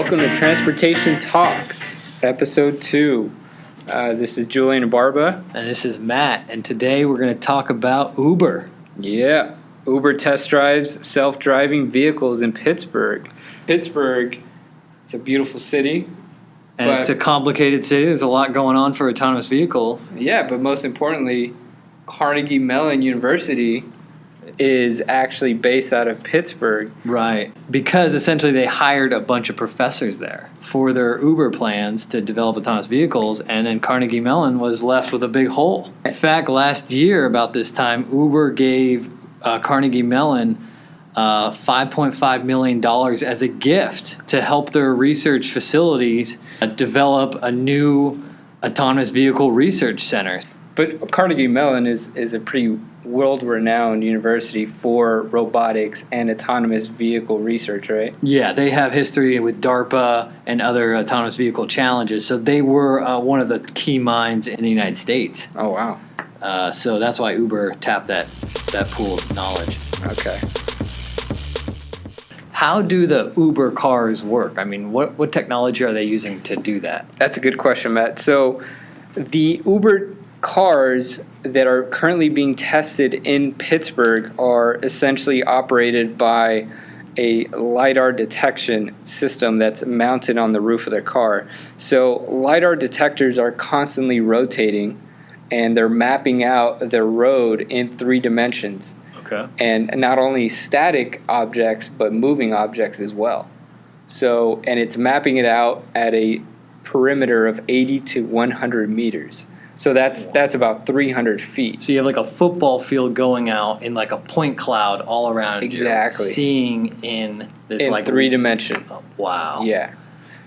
Welcome to Transportation Talks, Episode 2. This is Julian and Barba. And this is Matt, and today we're going to talk about Uber. Yeah, Uber test drives self-driving vehicles in Pittsburgh. Pittsburgh, it's a beautiful city. And it's a complicated city. There's a lot going on for autonomous vehicles. Yeah, but most importantly, Carnegie Mellon University is actually based out of Pittsburgh. Right, because essentially they hired a bunch of professors there for their Uber plans to develop autonomous vehicles, and then Carnegie Mellon was left with a big hole. In fact, last year about this time, Uber gave Carnegie Mellon $5.5 million as a gift to help their research facilities develop a new autonomous vehicle research center. But Carnegie Mellon is a pretty world-renowned university for robotics and autonomous vehicle research, right? Yeah, they have history with DARPA and other autonomous vehicle challenges. So they were one of the key minds in the United States. Oh, wow. So that's why Uber tapped that pool of knowledge. Okay. How do the Uber cars work? I mean, what technology are they using to do that? That's a good question, Matt. So the Uber cars that are currently being tested in Pittsburgh are essentially operated by a LiDAR detection system that's mounted on the roof of their car. So LiDAR detectors are constantly rotating, and they're mapping out the road in 3 dimensions. Okay. And not only static objects, but moving objects as well. So, and it's mapping it out at a perimeter of 80 to 100 meters. So that's about 300 feet. So you have like a football field going out in like a point cloud all around. Exactly. You're seeing in this in like 3 dimension. Oh, wow. Yeah.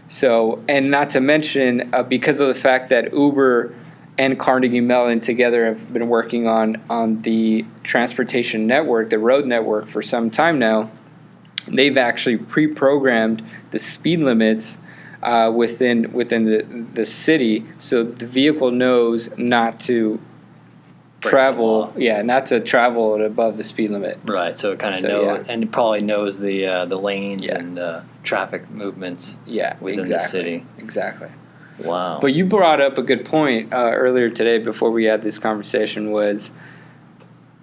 So, and not to mention, because of the fact that Uber and Carnegie Mellon together have been working on the transportation network, the road network, for some time now, they've actually pre-programmed the speed limits within the city, so the vehicle knows not to travel. Yeah, not to travel at above the speed limit. Right. So it kind of knows, and it probably knows the lanes and the traffic movements. Yeah, within exactly. the city. Exactly. Wow. But you brought up a good point earlier today before we had this conversation. Was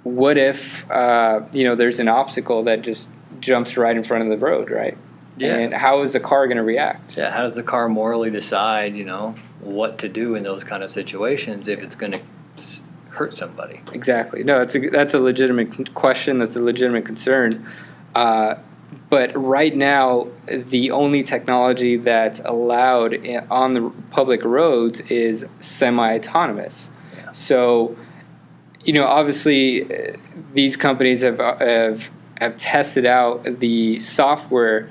what if there's an obstacle that just jumps right in front of the road, right? Yeah. And how is the car going to react? Yeah. How does the car morally decide, what to do in those kind of situations if it's going to hurt somebody? Exactly. No, that's a legitimate question. That's a legitimate concern. But right now, the only technology that's allowed on the public roads is semi-autonomous. Yeah. So, obviously, these companies have tested out the software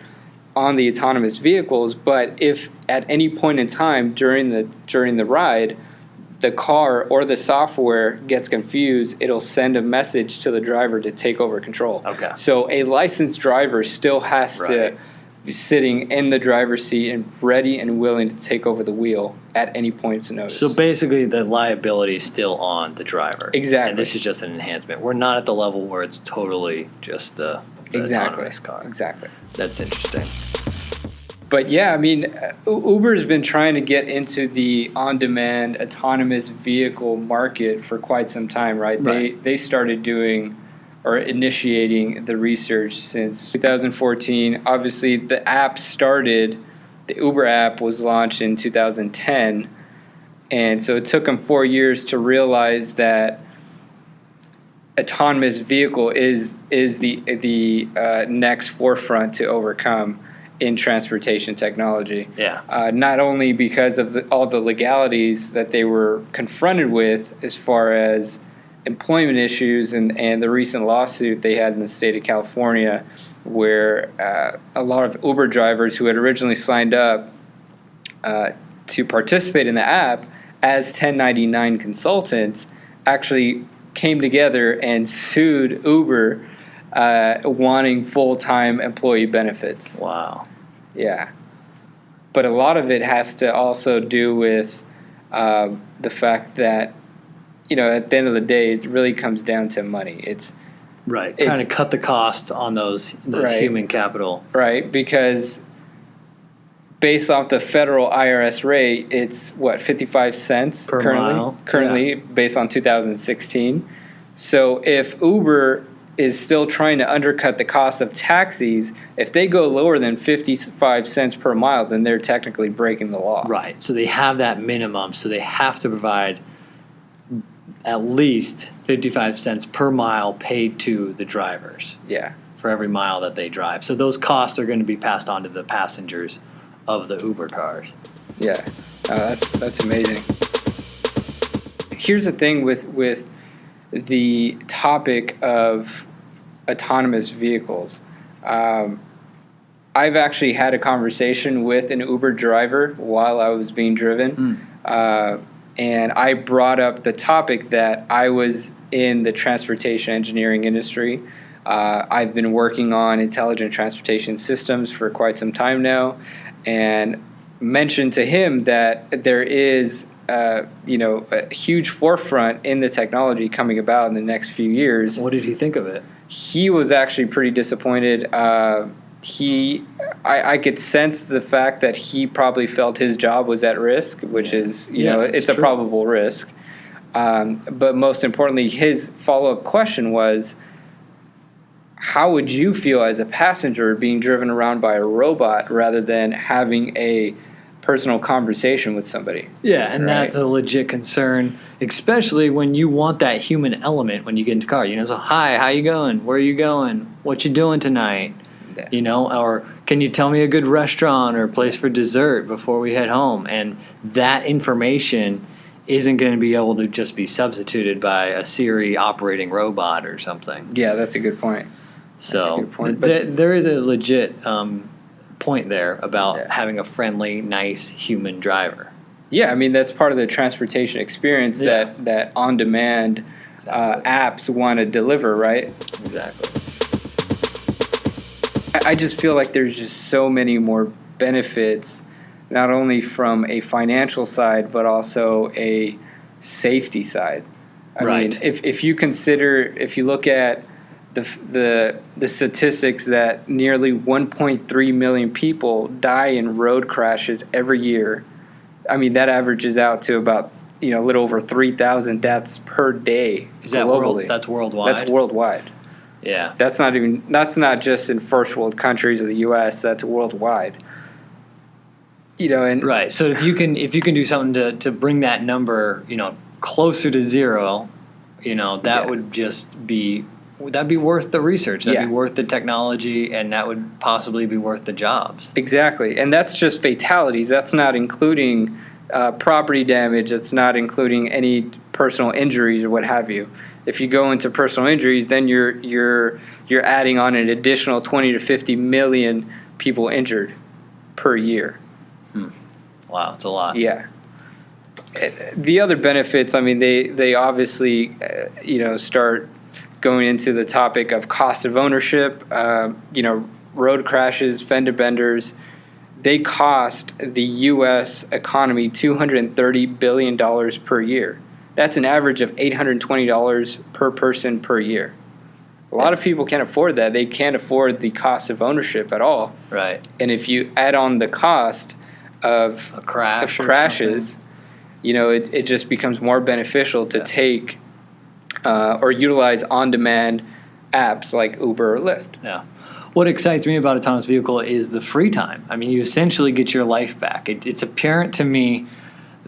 on the autonomous vehicles, but if at any point in time during the ride, the car or the software gets confused, it'll send a message to the driver to take over control. Okay. So a licensed driver still has to be sitting in the driver's seat and ready and willing to take over the wheel at any point's notice. So basically the liability is still on the driver. Exactly. And this is just an enhancement. We're not at the level where it's totally just the autonomous car. Exactly. That's interesting. But yeah, I mean, Uber's been trying to get into the on-demand autonomous vehicle market for quite some time, right? They started doing or initiating the research since 2014. Obviously, the Uber app was launched in 2010, and so it took them 4 years to realize that autonomous vehicle is the next forefront to overcome in transportation technology. Yeah. Not only because of all the legalities that they were confronted with as far as employment issues and the recent lawsuit they had in the state of California, where a lot of Uber drivers who had originally signed up to participate in the app as 1099 consultants actually came together and sued Uber wanting full-time employee benefits. Wow. Yeah. But a lot of it has to also do with the fact that, at the end of the day, it really comes down to money. It's Right, kind of cut the cost on those right. human capital. Right, because based off the federal IRS rate, it's what, 55 cents Per currently? mile. Currently, based on 2016. So if Uber is still trying to undercut the cost of taxis, if they go lower than 55 cents per mile, then they're technically breaking the law. Right. So they have that minimum. So they have to provide at least 55 cents per mile paid to the drivers Yeah. for every mile that they drive. So those costs are going to be passed on to the passengers of the Uber cars. Yeah. That's amazing. Here's the thing with the topic of autonomous vehicles. I've actually had a conversation with an Uber driver while I was being driven. And I brought up the topic that I was in the transportation engineering industry. I've been working on intelligent transportation systems for quite some time now, and mentioned to him that there is a huge forefront in the technology coming about in the next few years. What did he think of it? He was actually pretty disappointed. I could sense the fact that he probably felt his job was at risk, which is, it's a true. probable risk. But most importantly, his follow-up question was, how would you feel as a passenger being driven around by a robot rather than having a personal conversation with somebody? Yeah, and Right. that's a legit concern, especially when you want that human element when you get into the car. So, hi, how you going? Where are you going? What you doing tonight? Yeah. Or can you tell me a good restaurant or place for dessert before we head home? And that information isn't going to be able to just be substituted by a Siri operating robot or something. Yeah, that's a good point. So a good point, but- there is a legit point there about Yeah. having a friendly, nice human driver. Yeah, I mean, that's part of the transportation experience Yeah. that on-demand apps want to deliver, right? Exactly. I just feel like there's just so many more benefits, not only from a financial side, but also a safety side. I Right. mean, if you look at the statistics that nearly 1.3 million people die in road crashes every year, I mean, that averages out to about, a little over 3,000 deaths per day Is that globally. That's worldwide? That's worldwide. Yeah. That's not just in first world countries or the U.S. That's worldwide. And Right. So if you can do something to bring that number, closer to zero, that would just that'd be worth the research. That'd Yeah. be worth the technology, and that would possibly be worth the jobs. Exactly, and that's just fatalities. That's not including property damage. That's not including any personal injuries or what have you. If you go into personal injuries, then you're adding on an additional 20 to 50 million people injured per year. Wow, it's a lot. Yeah. The other benefits, I mean, they obviously, start going into the topic of cost of ownership. Road crashes, fender benders, they cost the U.S. economy $230 billion per year. That's an average of $820 per person per year. A lot of people can't afford that. They can't afford the cost of ownership at all. Right. And if you add on the cost of A crash. of or crashes, something. it just becomes more beneficial to take or utilize on-demand apps like Uber or Lyft. Yeah. What excites me about autonomous vehicle is the free time. I mean, you essentially get your life back. It's apparent to me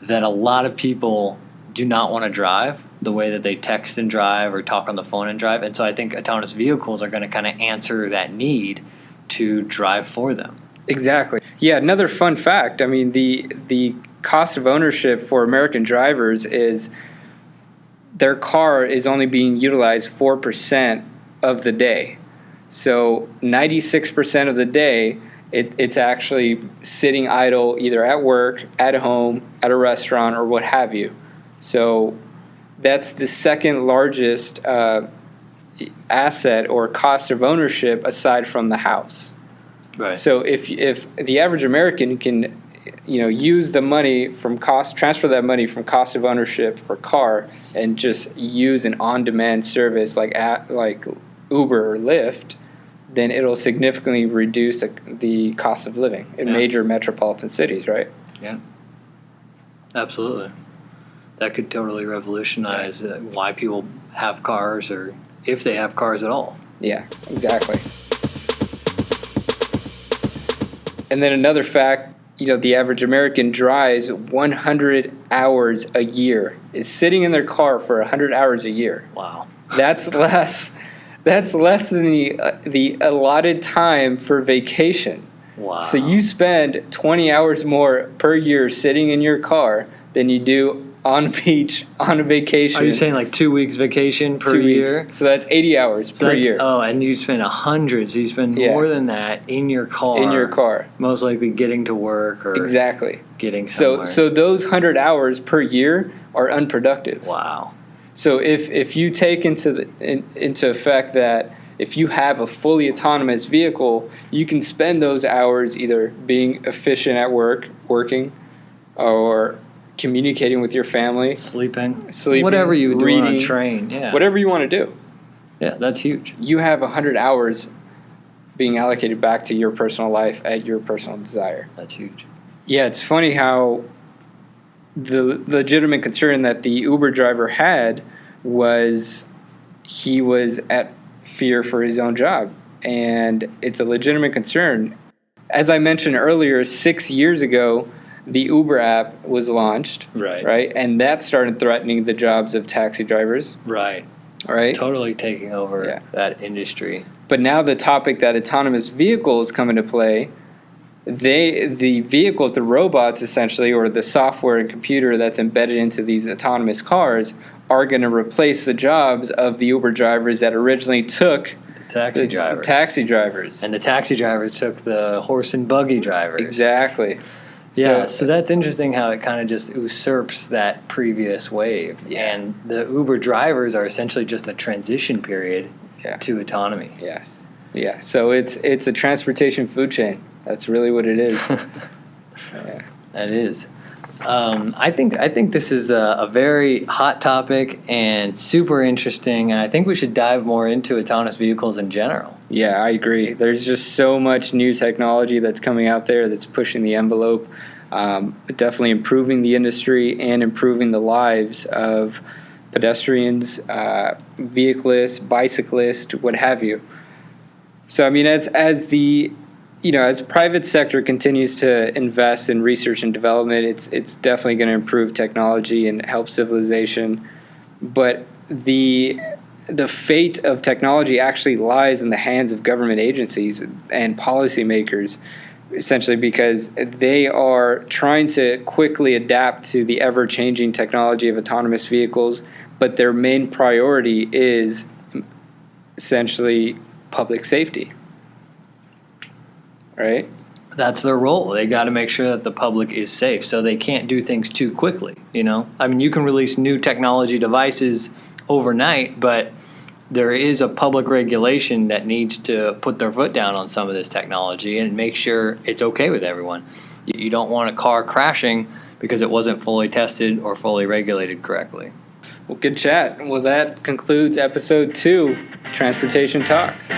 that a lot of people do not want to drive the way that they text and drive or talk on the phone and drive. And so I think autonomous vehicles are going to kind of answer that need to drive for them. Exactly. Yeah, another fun fact, I mean, the cost of ownership for American drivers is their car is only being utilized 4% of the day. So 96% of the day, it's actually sitting idle either at work, at home, at a restaurant, or what have you. So that's the second largest asset or cost of ownership aside from the house. Right. So if the average American can, use the money from transfer that money from cost of ownership for car and just use an on-demand service like Uber or Lyft, then it'll significantly reduce the cost of living in major metropolitan cities, right? Yeah, absolutely. That could totally revolutionize why people have cars, or if they have cars at all. Yeah, exactly. And then another fact, the average American drives 100 hours a year, is sitting in their car for 100 hours a year. Wow. That's less than the allotted time for vacation. Wow. So you spend 20 hours more per year sitting in your car than you do on the beach on a vacation. Are you saying like 2 weeks vacation per 2 year? weeks. So that's 80 hours per year. Oh, and you spend 100, so you spend more than that in your car. In your car. Most likely getting to work or exactly getting somewhere. So those 100 hours per year are unproductive. Wow. So if you take into effect that if you have a fully autonomous vehicle, you can spend those hours either being efficient at working, or communicating with your family, sleeping, whatever you would do reading, on a train, whatever you want to do. Yeah, that's huge. You have 100 hours being allocated back to your personal life at your personal desire. That's huge. Yeah, it's funny how the legitimate concern that the Uber driver had was he was at fear for his own job, and it's a legitimate concern. As I mentioned earlier, 6 years ago, the Uber app was launched, right? And that started threatening the jobs of taxi drivers. Right. Totally taking over that industry. But now the topic that autonomous vehicles come into play, the vehicles, the robots essentially, or the software and computer that's embedded into these autonomous cars are going to replace the jobs of the Uber drivers that originally took taxi drivers. And the taxi drivers took the horse and buggy drivers. Exactly. Yeah, so that's interesting how it kind of just usurps that previous wave. Yeah. And the Uber drivers are essentially just a transition period to autonomy. Yes. Yeah, so it's a transportation food chain. That's really what it is. Yeah. That is. I think this is a very hot topic and super interesting, and I think we should dive more into autonomous vehicles in general. Yeah, I agree. There's just so much new technology that's coming out there that's pushing the envelope, definitely improving the industry and improving the lives of pedestrians, vehiclists, bicyclists, what have you. So, I mean, as the as private sector continues to invest in research and development, it's definitely going to improve technology and help civilization. But the fate of technology actually lies in the hands of government agencies and policymakers, essentially because they are trying to quickly adapt to the ever-changing technology of autonomous vehicles, but their main priority is essentially public safety. Right? That's their role. They got to make sure that the public is safe, so they can't do things too quickly, I mean, you can release new technology devices overnight, but there is a public regulation that needs to put their foot down on some of this technology and make sure it's okay with everyone. You don't want a car crashing because it wasn't fully tested or fully regulated correctly. Well, good chat. Well, that concludes episode 2, Transportation Talks.